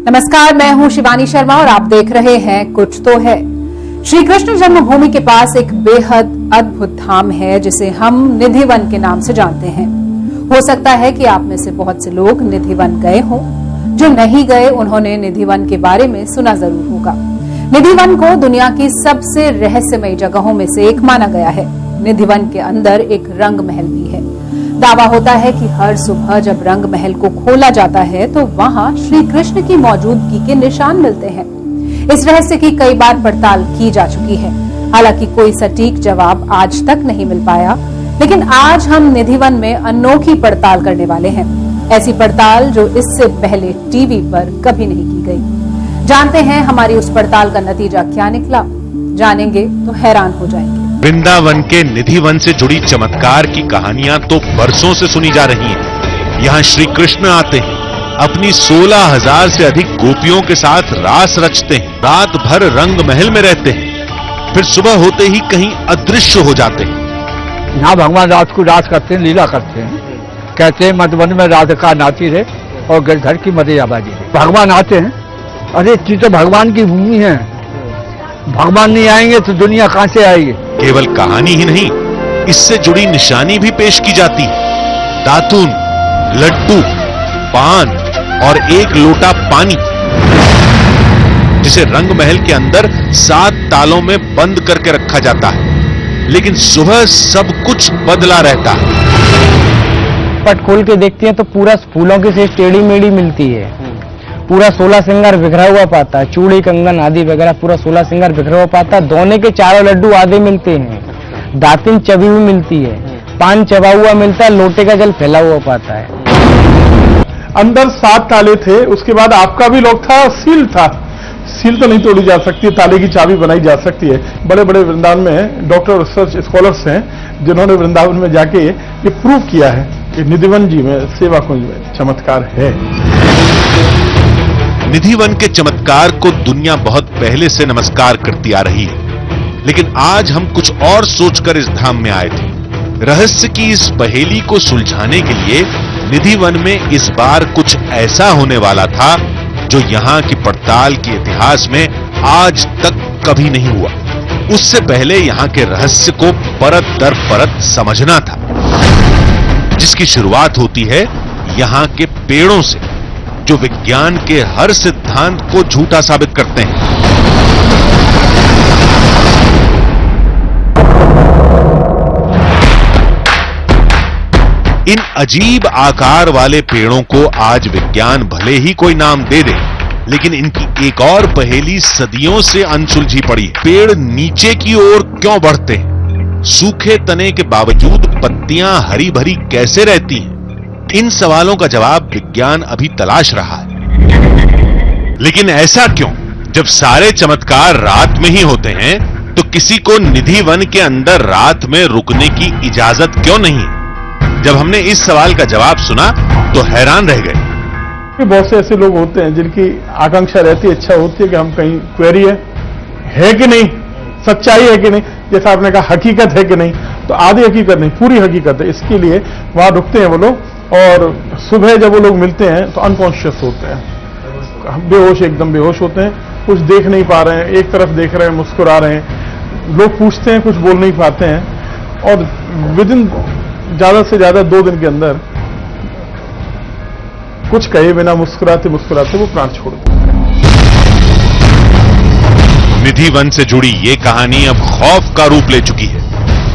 नमस्कार, मैं हूं शिवानी शर्मा और आप देख रहे हैं कुछ तो है। श्री कृष्ण जन्मभूमि के पास एक बेहद अद्भुत धाम है जिसे हम निधिवन के नाम से जानते हैं। हो सकता है कि आप में से बहुत से लोग निधिवन गए हों। जो नहीं गए उन्होंने निधिवन के बारे में सुना जरूर होगा। निधिवन को दुनिया की सबसे रहस्यमयी जगहों में से एक माना गया है। निधिवन के अंदर एक रंग महल भी है। दावा होता है कि हर सुबह जब रंग महल को खोला जाता है तो वहां श्री कृष्ण की मौजूदगी के निशान मिलते हैं। इस रहस्य की कई बार पड़ताल की जा चुकी है, हालांकि कोई सटीक जवाब आज तक नहीं मिल पाया। लेकिन आज हम निधिवन में अनोखी पड़ताल करने वाले हैं, ऐसी पड़ताल जो इससे पहले टीवी पर कभी नहीं की गई। जानते हैं हमारी उस पड़ताल का नतीजा क्या निकला। जानेंगे तो हैरान हो जाएंगे। वृंदावन के निधिवन से जुड़ी चमत्कार की कहानियां तो बरसों से सुनी जा रही हैं। यहाँ श्री कृष्ण आते हैं, अपनी 16,000 से अधिक गोपियों के साथ रास रचते हैं, रात भर रंग महल में रहते हैं, फिर सुबह होते ही कहीं अदृश्य हो जाते हैं। यहाँ भगवान रात को रास करते हैं, लीला करते हैं। कहते हैं मधुबन में राधिका नाची रहे और गिरधर की मदयाबाजी रहे। भगवान आते हैं। अरे ये तो भगवान की भूमि है, भगवान नहीं आएंगे तो दुनिया कहां से आएगी। केवल कहानी ही नहीं, इससे जुड़ी निशानी भी पेश की जाती है। दातून, लड्डू, पान और एक लोटा पानी, जिसे रंग महल के अंदर 7 तालों में बंद करके रखा जाता है। लेकिन सुबह सब कुछ बदला रहता है। पट खोल के देखती हैं तो पूरा फूलों की से टेढ़ी मेढ़ी मिलती है। पूरा 16 श्रृंगार बिखरा हुआ पाता है, चूड़ी कंगन आदि वगैरह पूरा 16 श्रृंगार बिखरा हुआ पाता है। दोने के 4 लड्डू आधे मिलते हैं, दातिन चबी हुई मिलती है, पान चबा हुआ मिलता है, लोटे का जल फैला हुआ पाता है। अंदर 7 ताले थे, उसके बाद आपका भी लॉक था, सील था। सील तो नहीं तोड़ी जा सकती, ताले की चाबी बनाई जा सकती है। बड़े बड़े वृंदावन में डॉक्टर रिसर्च स्कॉलर्स हैं जिन्होंने वृंदावन में जाके ये प्रूव किया है कि निधिवन जी में, सेवा कुंज में चमत्कार है। निधिवन के चमत्कार को दुनिया बहुत पहले से नमस्कार करती आ रही है, लेकिन आज हम कुछ और सोचकर इस धाम में आए थे। रहस्य की इस पहेली को सुलझाने के लिए निधिवन में इस बार कुछ ऐसा होने वाला था जो यहां की पड़ताल के इतिहास में आज तक कभी नहीं हुआ। उससे पहले यहां के रहस्य को परत दर परत समझना था, जिसकी शुरुआत होती है यहां के पेड़ों से, जो विज्ञान के हर सिद्धांत को झूठा साबित करते हैं। इन अजीब आकार वाले पेड़ों को आज विज्ञान भले ही कोई नाम दे दे, लेकिन इनकी एक और पहेली सदियों से अनसुलझी पड़ी है। पेड़ नीचे की ओर क्यों बढ़ते हैं? सूखे तने के बावजूद पत्तियां हरी भरी कैसे रहती हैं? इन सवालों का जवाब विज्ञान अभी तलाश रहा है। लेकिन ऐसा क्यों? जब सारे चमत्कार रात में ही होते हैं तो किसी को निधिवन के अंदर रात में रुकने की इजाजत क्यों नहीं? जब हमने इस सवाल का जवाब सुना तो हैरान रह गए। बहुत से ऐसे लोग होते हैं जिनकी आकांक्षा रहती है, इच्छा होती है कि हम कहीं क्वेरी है कि नहीं, सच्चाई है कि नहीं, जैसा आपने कहा हकीकत है कि नहीं, तो आधी हकीकत नहीं, पूरी हकीकत है। इसके लिए वहां रुकते हैं वो लोग, और सुबह जब वो लोग मिलते हैं तो अनकॉन्शियस होते हैं, बेहोश, एकदम बेहोश होते हैं, कुछ देख नहीं पा रहे हैं, एक तरफ देख रहे हैं, मुस्कुरा रहे हैं। लोग पूछते हैं, कुछ बोल नहीं पाते हैं, और विदिन ज्यादा से ज्यादा 2 दिन के अंदर कुछ कहे बिना मुस्कुराते मुस्कुराते वो प्राण छोड़ देते हैं। निधिवन से जुड़ी ये कहानी अब खौफ का रूप ले चुकी है,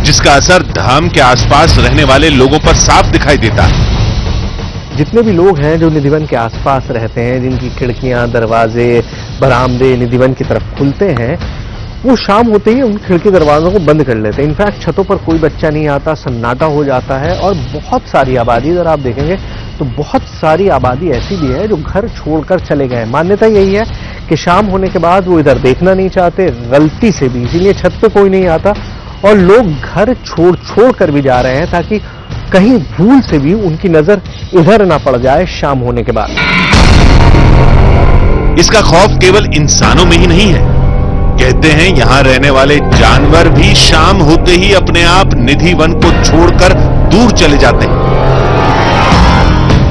जिसका असर धाम के आसपास रहने वाले लोगों पर साफ दिखाई देता है। जितने भी लोग हैं जो निधिवन के आसपास रहते हैं, जिनकी खिड़कियां, दरवाजे, बरामदे निधिवन की तरफ खुलते हैं, वो शाम होते ही उन खिड़की दरवाजों को बंद कर लेते हैं। इनफैक्ट छतों पर कोई बच्चा नहीं आता, सन्नाटा हो जाता है। और बहुत सारी आबादी, अगर आप देखेंगे तो बहुत सारी आबादी ऐसी भी है जो घर छोड़कर चले गए। मान्यता यही है कि शाम होने के बाद वो इधर देखना नहीं चाहते, गलती से भी, इसीलिए छत पे कोई नहीं आता, और लोग घर छोड़ कर भी जा रहे हैं ताकि कहीं भूल से भी उनकी नजर इधर ना पड़ जाए शाम होने के बाद। इसका खौफ केवल इंसानों में ही नहीं है। कहते हैं यहां रहने वाले जानवर भी शाम होते ही अपने आप निधिवन को छोड़कर दूर चले जाते हैं।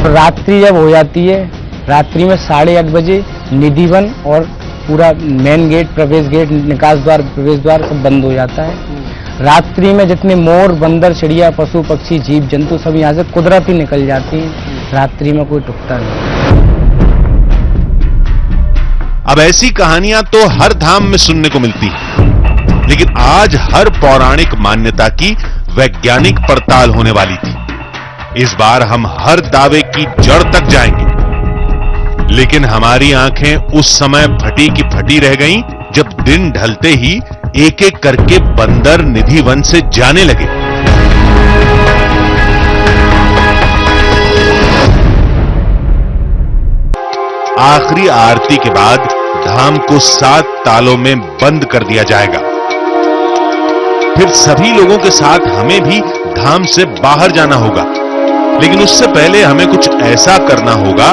रात्रि जब हो जाती है, रात्रि में 8:30 बजे निधिवन और पूरा मेन गेट, प्रवेश गेट, निकास द्वार, प्रवेश द्वार सब बंद हो जाता है। रात्रि में जितने मोर, बंदर, चिड़िया, पशु पक्षी, जीव जंतु सब यहाँ से कुदरती निकल जाती हैं। रात्रि में कोई टुकता नहीं। अब ऐसी कहानियां तो हर धाम में सुनने को मिलती है, लेकिन आज हर पौराणिक मान्यता की वैज्ञानिक पड़ताल होने वाली थी। इस बार हम हर दावे की जड़ तक जाएंगे, लेकिन हमारी आंखें उस समय फटी की फटी रह गईं जब दिन ढलते ही एक एक करके बंदर निधिवन से जाने लगे। आखिरी आरती के बाद धाम को 7 तालों में बंद कर दिया जाएगा। फिर सभी लोगों के साथ हमें भी धाम से बाहर जाना होगा, लेकिन उससे पहले हमें कुछ ऐसा करना होगा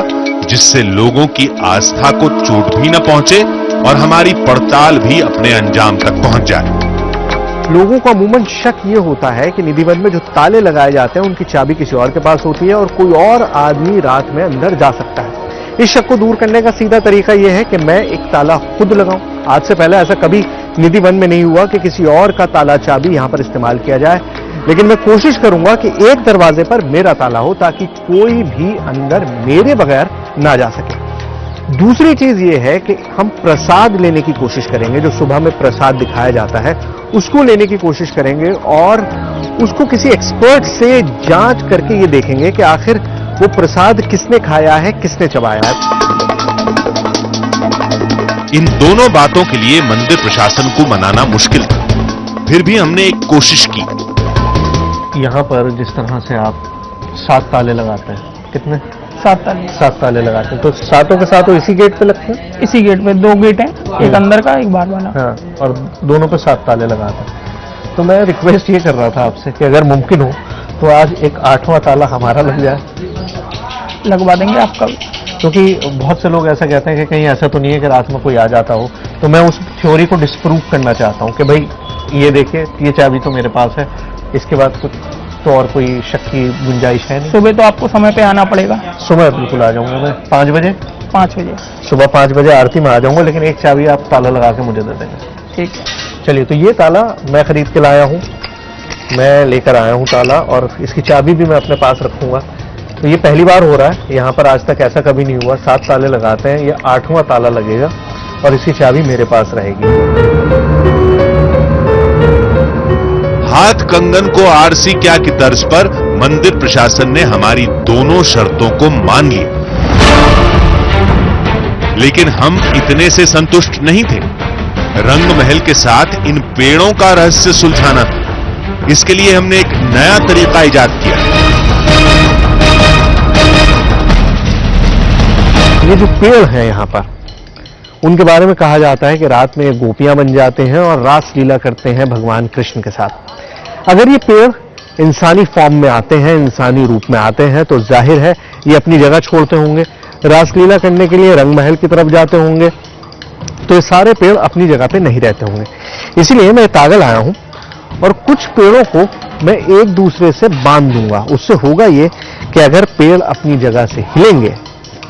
जिससे लोगों की आस्था को चोट भी न पहुंचे और हमारी पड़ताल भी अपने अंजाम तक पहुंच जाए। लोगों को अमूमन शक ये होता है कि निधिवन में जो ताले लगाए जाते हैं उनकी चाबी किसी और के पास होती है और कोई और आदमी रात में अंदर जा सकता है। इस शक को दूर करने का सीधा तरीका यह है कि मैं एक ताला खुद लगाऊं। आज से पहले ऐसा कभी निधिवन में नहीं हुआ कि किसी और का ताला चाबी यहां पर इस्तेमाल किया जाए, लेकिन मैं कोशिश करूंगा कि एक दरवाजे पर मेरा ताला हो ताकि कोई भी अंदर मेरे बगैर ना जा सके। दूसरी चीज ये है कि हम प्रसाद लेने की कोशिश करेंगे। जो सुबह में प्रसाद दिखाया जाता है उसको लेने की कोशिश करेंगे और उसको किसी एक्सपर्ट से जांच करके ये देखेंगे कि आखिर वो प्रसाद किसने खाया है, किसने चबाया है। इन दोनों बातों के लिए मंदिर प्रशासन को मनाना मुश्किल था, फिर भी हमने एक कोशिश की। यहाँ पर जिस तरह से आप 7 ताले लगाते हैं, कितने? 7 ताले लगाते हैं, तो सातों के सातों इसी गेट पे लगते हैं? इसी गेट पे 2 गेट हैं, एक अंदर का, एक बाहर वाला। हाँ, और दोनों पे 7 ताले लगाते हैं। तो मैं रिक्वेस्ट ये कर रहा था आपसे कि अगर मुमकिन हो तो आज एक 8वां ताला हमारा लग जाए। लगवा देंगे आपका, क्योंकि बहुत से लोग ऐसा कहते हैं कि कहीं ऐसा तो नहीं है कि रात में कोई आ जाता हो, तो मैं उस थ्योरी को डिस्प्रूव करना चाहता हूँ कि भाई ये देखिए, ये चाबी तो मेरे पास है, इसके बाद कुछ तो और कोई शक की गुंजाइश है नहीं। सुबह तो आपको समय पे आना पड़ेगा। सुबह बिल्कुल आ जाऊंगा मैं 5 बजे। 5 बजे सुबह 5 बजे आरती में आ जाऊंगा, लेकिन एक चाबी आप ताला लगा के मुझे दे देंगे। ठीक है। चलिए, तो ये ताला मैं खरीद के लाया हूँ, मैं लेकर आया हूँ ताला, और इसकी चाबी भी मैं अपने पास रखूंगा। तो ये पहली बार हो रहा है, यहाँ पर आज तक ऐसा कभी नहीं हुआ। 7 ताले लगाते हैं, ये 8वां ताला लगेगा और इसकी चाबी मेरे पास रहेगी। हाथ कंगन को आरसी क्या की तर्ज पर मंदिर प्रशासन ने हमारी दोनों शर्तों को मान लिया, लेकिन हम इतने से संतुष्ट नहीं थे। रंग महल के साथ इन पेड़ों का रहस्य सुलझाना था। इसके लिए हमने एक नया तरीका इजाद किया। ये जो पेड़ हैं यहाँ पर, उनके बारे में कहा जाता है कि रात में ये गोपियां बन जाते हैं और रास लीला करते हैं भगवान कृष्ण के साथ। अगर ये पेड़ इंसानी फॉर्म में आते हैं, इंसानी रूप में आते हैं, तो जाहिर है ये अपनी जगह छोड़ते होंगे, रासलीला करने के लिए रंग महल की तरफ जाते होंगे, तो ये सारे पेड़ अपनी जगह पे नहीं रहते होंगे। इसलिए मैं तागा लाया हूं और कुछ पेड़ों को मैं एक दूसरे से बांध दूंगा। उससे होगा ये कि अगर पेड़ अपनी जगह से हिलेंगे,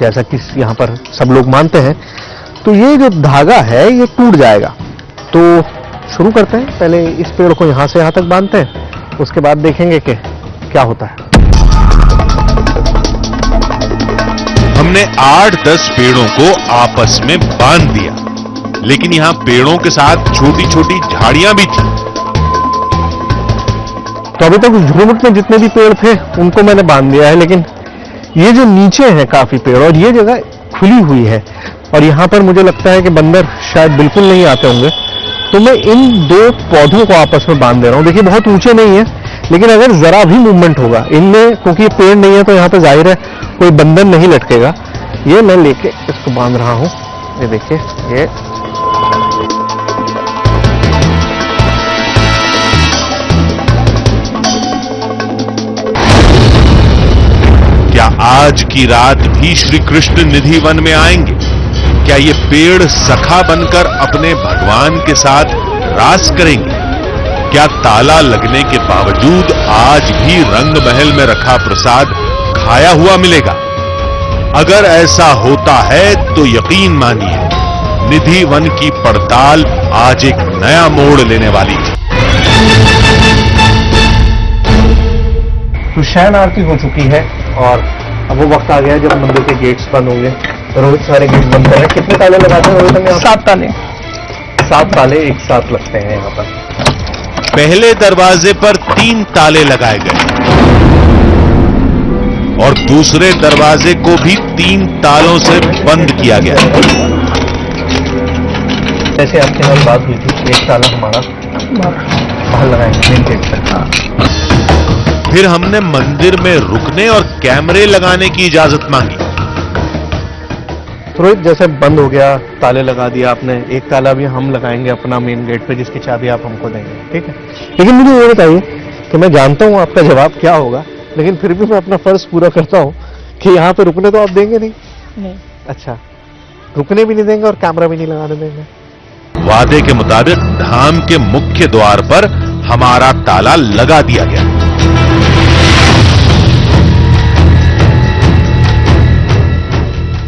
जैसा कि यहाँ पर सब लोग मानते हैं, तो ये जो धागा है ये टूट जाएगा। तो शुरू करते हैं, पहले इस पेड़ को यहां से यहां तक बांधते हैं, उसके बाद देखेंगे कि क्या होता है। हमने 8-10 पेड़ों को आपस में बांध दिया, लेकिन यहां पेड़ों के साथ छोटी छोटी झाड़ियां भी थी। तो अभी तक उस झुरमुट में जितने भी पेड़ थे उनको मैंने बांध दिया है, लेकिन ये जो नीचे है काफी पेड़ और ये जगह खुली हुई है और यहाँ पर मुझे लगता है कि बंदर शायद बिल्कुल नहीं आते होंगे, तो मैं इन 2 पौधों को आपस में बांध दे रहा हूँ। देखिए बहुत ऊंचे नहीं है, लेकिन अगर जरा भी मूवमेंट होगा इनमें, क्योंकि ये पेड़ नहीं है तो यहाँ पे जाहिर है कोई बंधन नहीं लटकेगा। ये मैं लेके इसको बांध रहा हूँ। ये देखिए, ये क्या आज की रात भी श्री कृष्ण निधि वन में आएंगे? क्या ये पेड़ सखा बनकर अपने भगवान के साथ रास करेंगे? क्या ताला लगने के बावजूद आज भी रंग महल में रखा प्रसाद खाया हुआ मिलेगा? अगर ऐसा होता है तो यकीन मानिए निधि वन की पड़ताल आज एक नया मोड़ लेने वाली है। तो शयन आरती हो चुकी है और अब वो वक्त आ गया है जब मंदिर के गेट्स बंद होंगे। रोहित सारे गेट बंद कर रहे हैं। कितने ताले लगाते हैं रोहित? हमने 7 ताले। 7 ताले एक साथ लगते हैं यहाँ पर। पहले दरवाजे पर 3 ताले लगाए गए और दूसरे दरवाजे को भी 3 तालों से बंद किया गया। जैसे आपके साथ बात हुई थी, एक ताला हमारा बाहर लगाएंगे मेन गेट पर। फिर हमने मंदिर में रुकने और कैमरे लगाने की इजाजत मांगी। रोहित जैसे बंद हो गया, ताले लगा दिया आपने, एक ताला भी हम लगाएंगे अपना मेन गेट पे जिसकी चाबी आप हमको देंगे, ठीक है? लेकिन मुझे ये बताइए कि मैं जानता हूँ आपका जवाब क्या होगा, लेकिन फिर भी मैं अपना फर्ज पूरा करता हूँ कि यहाँ पे रुकने तो आप देंगे नहीं। अच्छा, रुकने भी नहीं देंगे और कैमरा भी नहीं लगाने देंगे। वादे के मुताबिक धाम के मुख्य द्वार पर हमारा ताला लगा दिया गया।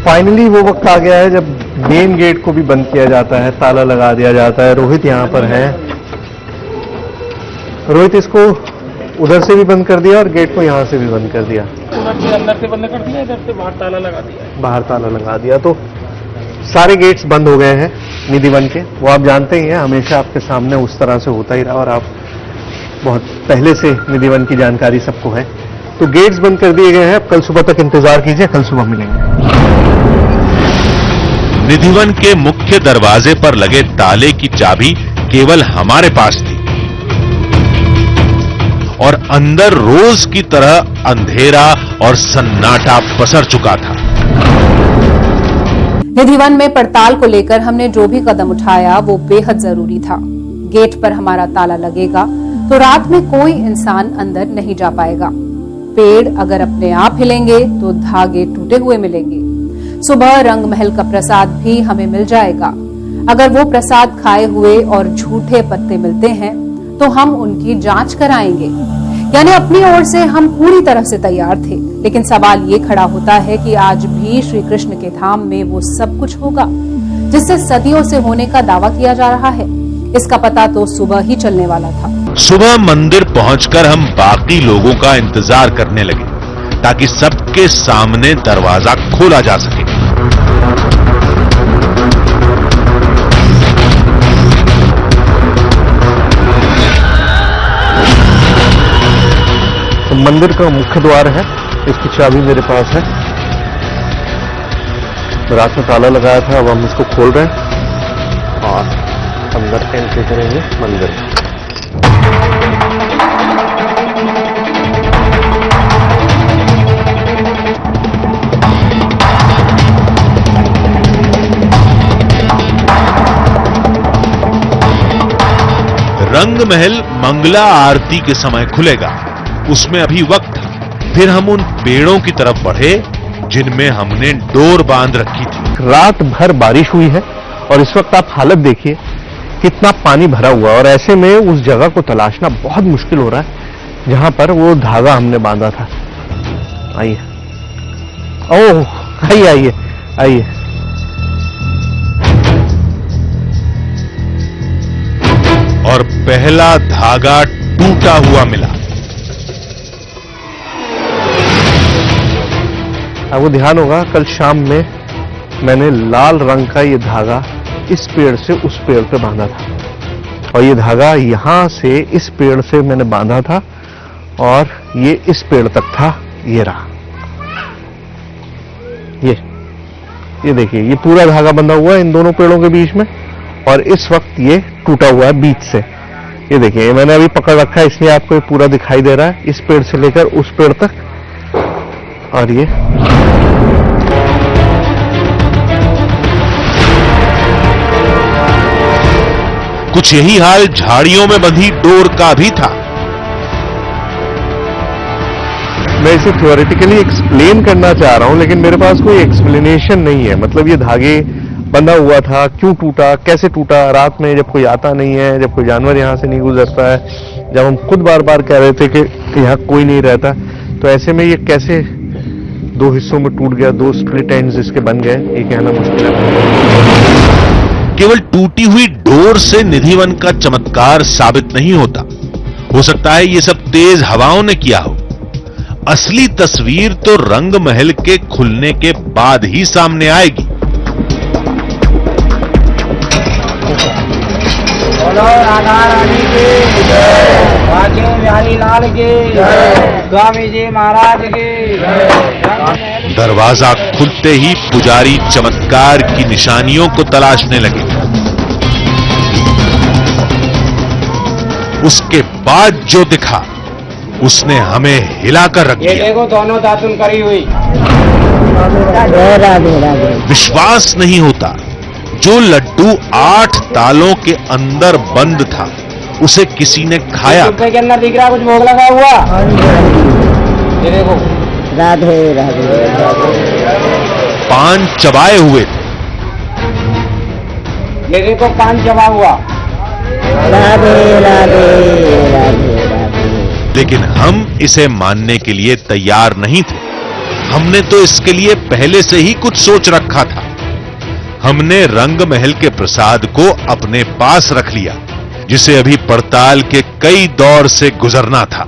फाइनली वो वक्त आ गया है जब मेन गेट को भी बंद किया जाता है, ताला लगा दिया जाता है। रोहित यहाँ पर है। रोहित इसको उधर से भी बंद कर दिया और गेट को यहाँ से भी बंद कर दिया। उधर से अंदर से बंद कर दिया, इधर से बाहर ताला लगा दिया। बाहर ताला लगा दिया। तो सारे गेट्स बंद हो गए हैं निधि वन के। वो आप जानते ही हैं, हमेशा आपके सामने उस तरह से होता ही रहा और आप बहुत पहले से निधि वन की जानकारी सबको है। तो गेट्स बंद कर दिए गए हैं। अब कल सुबह तक इंतजार कीजिए, कल सुबह मिलेंगे। निधि वन के मुख्य दरवाजे पर लगे ताले की चाबी केवल हमारे पास थी और अंदर रोज की तरह अंधेरा और सन्नाटा पसर चुका था। निधि वन में पड़ताल को लेकर हमने जो भी कदम उठाया वो बेहद जरूरी था। गेट पर हमारा ताला लगेगा तो रात में कोई इंसान अंदर नहीं जा पाएगा। पेड़ अगर अपने आप हिलेंगे तो धागे टूटे हुए मिलेंगे। सुबह रंग महल का प्रसाद भी हमें मिल जाएगा। अगर वो प्रसाद खाए हुए और झूठे पत्ते मिलते हैं तो हम उनकी जांच कराएंगे। यानी अपनी ओर से हम पूरी तरह से तैयार थे, लेकिन सवाल ये खड़ा होता है कि आज भी श्री कृष्ण के धाम में वो सब कुछ होगा जिससे सदियों से होने का दावा किया जा रहा है। इसका पता तो सुबह ही चलने वाला था। सुबह मंदिर पहुंचकर हम बाकी लोगों का इंतजार करने लगे ताकि सबके सामने दरवाजा खोला जा सके। तो मंदिर का मुख्य द्वार है, इसकी चाबी मेरे पास है। रात में ताला लगाया था, अब हम इसको खोल रहे हैं और अंदर एंट्री करेंगे मंदिर। रंग महल मंगला आरती के समय खुलेगा, उसमें अभी वक्त था। फिर हम उन पेड़ों की तरफ बढ़े जिनमें हमने डोर बांध रखी थी। रात भर बारिश हुई है और इस वक्त आप हालत देखिए कितना पानी भरा हुआ, और ऐसे में उस जगह को तलाशना बहुत मुश्किल हो रहा है जहां पर वो धागा हमने बांधा था। आइए, ओह आइए आइए आइए। और पहला धागा टूटा हुआ मिला। आपको ध्यान होगा कल शाम में मैंने लाल रंग का ये धागा इस पेड़ से उस पेड़ पे बांधा था, और ये धागा यहां से इस पेड़ से मैंने बांधा था और ये इस पेड़ तक था। ये रहा, ये देखिए, ये पूरा धागा बंधा हुआ है इन दोनों पेड़ों के बीच में, और इस वक्त ये टूटा हुआ है बीच से। ये देखिए, मैंने अभी पकड़ रखा है इसलिए आपको ये पूरा दिखाई दे रहा है, इस पेड़ से लेकर उस पेड़ तक। और ये कुछ यही हाल झाड़ियों में बंधी डोर का भी था। मैं इसे थ्योरेटिकली एक्सप्लेन करना चाह रहा हूं, लेकिन मेरे पास कोई एक्सप्लेनेशन नहीं है। मतलब ये धागे बंधा हुआ था, क्यों टूटा, कैसे टूटा, रात में जब कोई आता नहीं है, जब कोई जानवर यहां से नहीं गुजरता है, जब हम खुद बार बार कह रहे थे कि यहाँ कोई नहीं रहता, तो ऐसे में ये कैसे 2 हिस्सों में टूट गया, 2 स्प्लिट एंड्स इसके बन गए, ये कहना मुश्किल है। केवल टूटी हुई डोर से निधिवन का चमत्कार साबित नहीं होता। हो सकता है ये सब तेज हवाओं ने किया हो। असली तस्वीर तो रंग महल के खुलने के बाद ही सामने आएगी। बोलो राधा रानी की जय, बाकी बिहारी लाल की जय, स्वामी जी महाराज की जय। दरवाजा खुलते ही पुजारी चमत्कार की निशानियों को तलाशने लगे। उसके बाद जो दिखा उसने हमें हिलाकर रख ये दिया। देखो दोनों दातुन करी हुई। विश्वास नहीं होता, जो लड्डू 8 तालों के अंदर बंद था उसे किसी ने खाया। डिब्बे के अंदर दिख रहा कुछ भोग लगा हुआ। ये देखो राधे राधे। पान चबाए हुए थे। ये देखो पान चबा हुआ। राधे राधे राधे राधे। लेकिन हम इसे मानने के लिए तैयार नहीं थे। हमने तो इसके लिए पहले से ही कुछ सोच रखा था। हमने रंग महल के प्रसाद को अपने पास रख लिया, जिसे अभी पड़ताल के कई दौर से गुजरना था।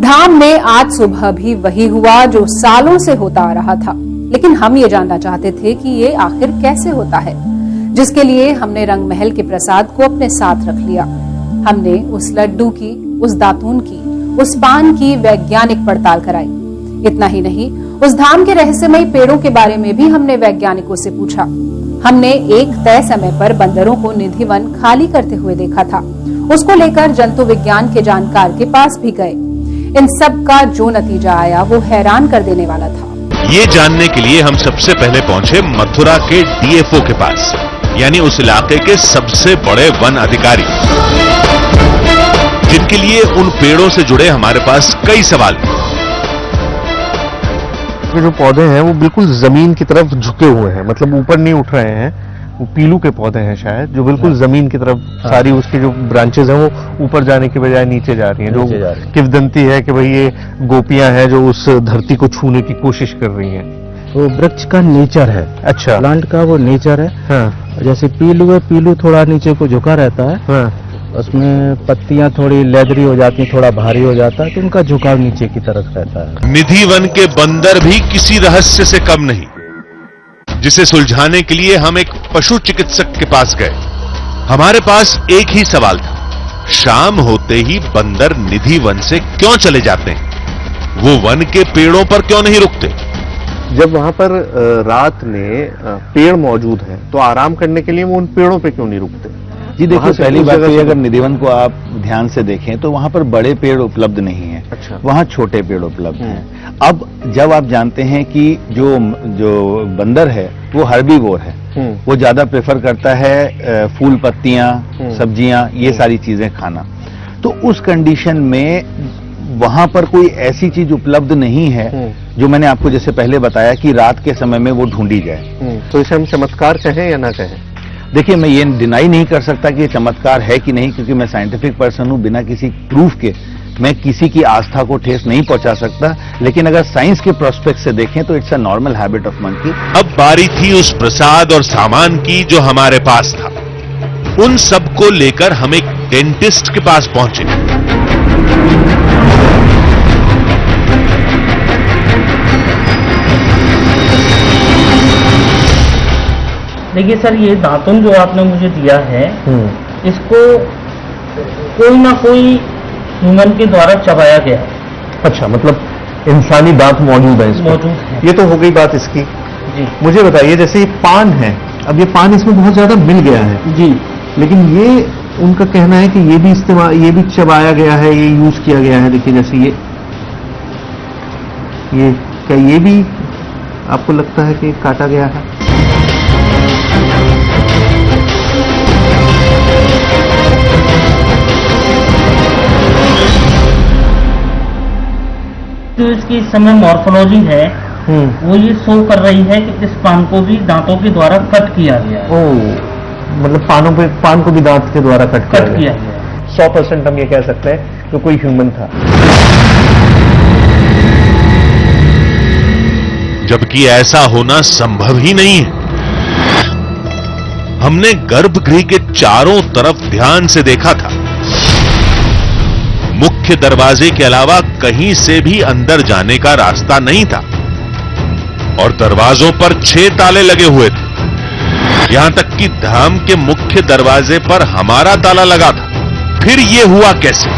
धाम में आज सुबह भी वही हुआ जो सालों से होता आ रहा था, लेकिन हम ये जानना चाहते थे कि ये आखिर कैसे होता है, जिसके लिए हमने रंग महल के प्रसाद को अपने साथ रख लिया। हमने उस लड्डू की, उस दातून की, उस पान की वैज्ञानिक पड़ताल कराई। इतना ही नहीं, उस धाम के रहस्यमयी पेड़ों के बारे में भी हमने वैज्ञानिकों से पूछा। हमने एक तय समय पर बंदरों को निधिवन खाली करते हुए देखा था। उसको लेकर जंतु विज्ञान के जानकार के पास भी गए। इन सब का जो नतीजा आया वो हैरान कर देने वाला था। ये जानने के लिए हम सबसे पहले पहुंचे मथुरा के डीएफओ के पास, यानी उस इलाके के सबसे बड़े वन अधिकारी, जिनके लिए उन पेड़ों से जुड़े हमारे पास कई सवाल थे। ये जो पौधे हैं वो बिल्कुल जमीन की तरफ झुके हुए हैं, मतलब ऊपर नहीं उठ रहे हैं। वो पीलू के पौधे हैं शायद, जो बिल्कुल जमीन की तरफ सारी उसकी जो ब्रांचेज हैं वो ऊपर जाने के बजाय नीचे जा रही हैं, जो किंवदंती है कि भाई ये गोपियां हैं जो उस धरती को छूने की कोशिश कर रही हैं। वो वृक्ष का नेचर है। अच्छा। प्लांट का वो नेचर है। हाँ। जैसे पीलू है, पीलू थोड़ा नीचे को झुका रहता है। हाँ। उसमें पत्तियां थोड़ी लेदरी हो जाती हैं, थोड़ा भारी हो जाता है, तो उनका झुकाव नीचे की तरफ रहता है। निधिवन के बंदर भी किसी रहस्य से कम नहीं, जिसे सुलझाने के लिए हम एक पशु चिकित्सक के पास गए। हमारे पास एक ही सवाल था, शाम होते ही बंदर निधिवन से क्यों चले जाते हैं? वो वन के पेड़ों पर क्यों नहीं रुकते? जब वहां पर रात में पेड़ मौजूद हैं तो आराम करने के लिए वो उन पेड़ों पे क्यों नहीं रुकते? जी देखिए, वहाँ से पहली उस बात जगह तो ये, से- अगर निधिवन को आप ध्यान से देखें तो वहां पर बड़े पेड़ उपलब्ध नहीं है। अच्छा। वहां छोटे पेड़ उपलब्ध हैं। अब जब आप जानते हैं कि जो बंदर है वो हर्बीवोर है, वो ज्यादा प्रेफर करता है फूल पत्तियां, सब्जियां, ये सारी चीजें खाना, तो उस कंडीशन में वहां पर कोई ऐसी चीज उपलब्ध नहीं है जो मैंने आपको जैसे पहले बताया कि रात के समय में वो ढूंढी जाए। तो इसे हम चमत्कार कहें या ना कहें? देखिए, मैं ये डिनाई नहीं कर सकता कि ये चमत्कार है कि नहीं, क्योंकि मैं साइंटिफिक पर्सन हूं। बिना किसी प्रूफ के मैं किसी की आस्था को ठेस नहीं पहुंचा सकता, लेकिन अगर साइंस के प्रोस्पेक्ट से देखें तो it's a normal habit of monkey. अब बारी थी उस प्रसाद और सामान की जो हमारे पास था। उन सब को लेकर हम एक डेंटिस्ट के पास पहुंचे। देखिए सर, ये दातुन जो आपने मुझे दिया है, इसको कोई ना कोई ह्यूमन के द्वारा चबाया गया। अच्छा, मतलब इंसानी दांत मौजूद है इसमें? मौजूद है। ये तो हो गई बात इसकी। जी मुझे बताइए, जैसे ये पान है, अब ये पान इसमें बहुत ज्यादा मिल गया है जी। लेकिन ये उनका कहना है कि ये भी इस्तेमाल, ये भी चबाया गया है, ये यूज किया गया है। देखिए जैसे ये क्या ये भी आपको लगता है कि काटा गया है? जो इसकी इस समय मॉर्फोलॉजी है वो ये शो कर रही है कि इस पान को भी दांतों के द्वारा कट किया गया है। मतलब पान को भी दांत के द्वारा कट किया किया गया। 100% हम ये कह सकते हैं कि कोई ह्यूमन था। जबकि ऐसा होना संभव ही नहीं है। हमने गर्भगृह के चारों तरफ ध्यान से देखा था। मुख्य दरवाजे के अलावा कहीं से भी अंदर जाने का रास्ता नहीं था और दरवाजों पर 6 ताले लगे हुए थे। यहां तक कि धाम के मुख्य दरवाजे पर हमारा ताला लगा था। फिर यह हुआ कैसे?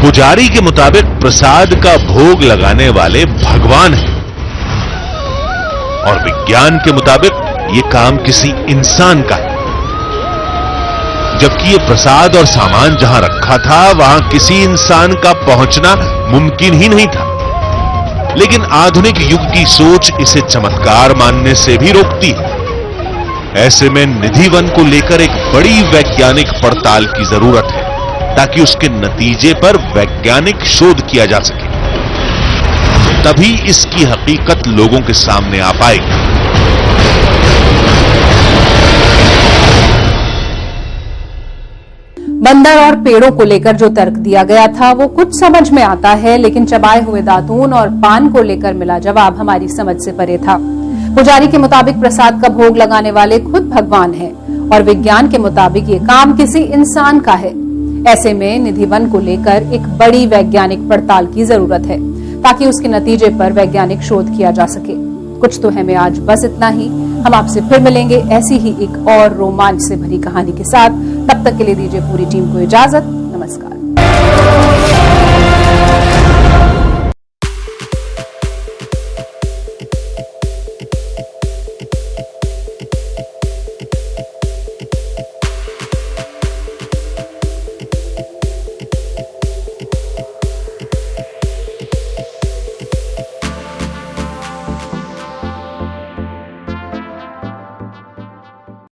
पुजारी के मुताबिक प्रसाद का भोग लगाने वाले भगवान हैं और विज्ञान के मुताबिक यह काम किसी इंसान का है। जबकि यह प्रसाद और सामान जहां रखा था वहां किसी इंसान का पहुंचना मुमकिन ही नहीं था। लेकिन आधुनिक युग की सोच इसे चमत्कार मानने से भी रोकती है। ऐसे में निधि वन को लेकर एक बड़ी वैज्ञानिक पड़ताल की जरूरत है ताकि उसके नतीजे पर वैज्ञानिक शोध किया जा सके। तभी इसकी हकीकत लोगों के सामने आ पाएगी। बंदर और पेड़ों को लेकर जो तर्क दिया गया था वो कुछ समझ में आता है, लेकिन चबाए हुए दातून और पान को लेकर मिला जवाब हमारी समझ से परे था। पुजारी के मुताबिक प्रसाद का भोग लगाने वाले खुद भगवान हैं और विज्ञान के मुताबिक ये काम किसी इंसान का है। ऐसे में निधि वन को लेकर एक बड़ी वैज्ञानिक पड़ताल की जरूरत है ताकि उसके नतीजे पर वैज्ञानिक शोध किया जा सके। कुछ तो है में आज बस इतना ही। हम आपसे फिर मिलेंगे ऐसी ही एक और रोमांच से भरी कहानी के साथ। तब तक के लिए दीजिए पूरी टीम को इजाजत। नमस्कार।